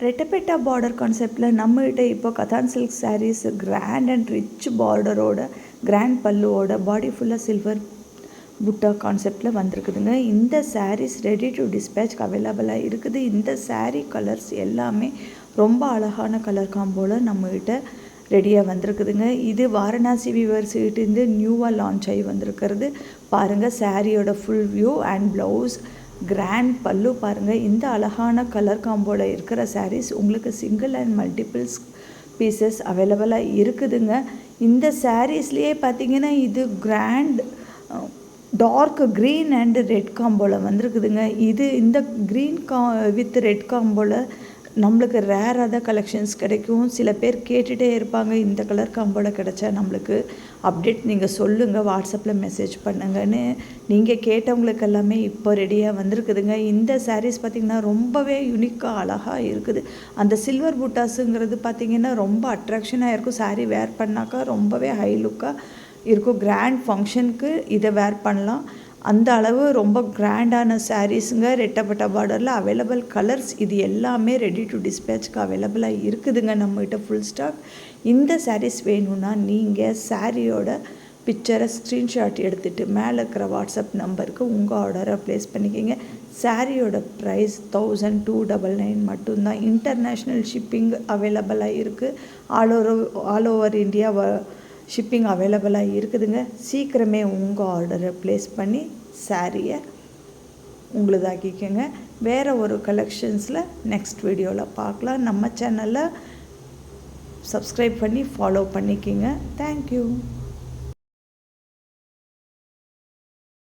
ரெட்டப்பெட்டா border கான்செப்டில் நம்மகிட்ட இப்போ கதான் silk saris grand and rich பார்டரோட கிராண்ட் பல்லுவோட பாடி ஃபுல்லாக சில்வர் புட்டா கான்செப்டில் வந்திருக்குதுங்க. இந்த சாரீஸ் ரெடி டு டிஸ்பேச்க்கு அவைலபிளாக இருக்குது. இந்த சாரீ கலர்ஸ் எல்லாமே ரொம்ப அழகான கலர் காம்போவில் நம்மகிட்ட ரெடியாக வந்திருக்குதுங்க. இது வாரணாசி வீவர்ஸ்கிட்டேருந்து நியூவாக லான்ச் ஆகி வந்திருக்கிறது. பாருங்கள், சாரியோட full view and blouse grand pallu பாருங்கள். இந்த அழகான கலர் காம்போவில் இருக்கிற சாரீஸ் உங்களுக்கு சிங்கிள் அண்ட் மல்டிபிள்ஸ் பீசஸ் அவைலபிளாக இருக்குதுங்க. இந்த சாரீஸ்லேயே பார்த்திங்கன்னா இது grand dark green and red காம்போவில் வந்திருக்குதுங்க. இந்த க்ரீன் வித் ரெட் காம்போவில் நம்மளுக்கு ரேராக தான் கலெக்ஷன்ஸ் கிடைக்கும். சில பேர் கேட்டுகிட்டே இருப்பாங்க, இந்த கலர் காம்போவில் கிடச்சா நம்மளுக்கு அப்டேட் நீங்கள் சொல்லுங்கள், வாட்ஸ்அப்பில் மெசேஜ் பண்ணுங்கன்னு. நீங்கள் கேட்டவங்களுக்கு எல்லாமே இப்போ ரெடியாக வந்திருக்குதுங்க. இந்த சாரீஸ் பார்த்திங்கன்னா ரொம்பவே யூனிக்காக அழகாக இருக்குது. அந்த சில்வர் புட்டாஸுங்கிறது பார்த்திங்கன்னா ரொம்ப அட்ராக்ஷனாக இருக்கும். சாரீ வேர் பண்ணாக்கா ரொம்பவே ஹை லுக்காக இருக்கும். கிராண்ட் ஃபங்க்ஷனுக்கு இதை வேர் பண்ணலாம். அந்த அளவு ரொம்ப கிராண்டான சாரீஸுங்க. ரெட்டப்பட்ட பார்டரில் அவைலபிள் கலர்ஸ் இது எல்லாமே ரெடி டு டிஸ்பேச்சுக்கு அவைலபிளாக இருக்குதுங்க நம்மகிட்ட ஃபுல் ஸ்டாக். இந்த சாரீஸ் வேணும்னா நீங்கள் சாரியோட பிக்சரை ஸ்க்ரீன்ஷாட் எடுத்துகிட்டு மேலே இருக்கிற வாட்ஸ்அப் நம்பருக்கு உங்கள் ஆர்டரை ப்ளேஸ் பண்ணிக்கிங்க. சாரியோட ப்ரைஸ் 1299 மட்டும்தான். இன்டர்நேஷ்னல் ஷிப்பிங் அவைலபிளாக இருக்குது. ஆல் ஓவர் இந்தியா ஷிப்பிங் அவைலபிளாக இருக்குதுங்க. சீக்கிரமே உங்கள் ஆர்டரை ப்ளேஸ் பண்ணி சாரியை உங்களுதாக்கிக்கோங்க. வேறு ஒரு கலெக்ஷன்ஸில் நெக்ஸ்ட் வீடியோவில் பார்க்கலாம். நம்ம சேனலை சப்ஸ்கிரைப் பண்ணி ஃபாலோ பண்ணிக்கோங்க. தேங்க்யூ.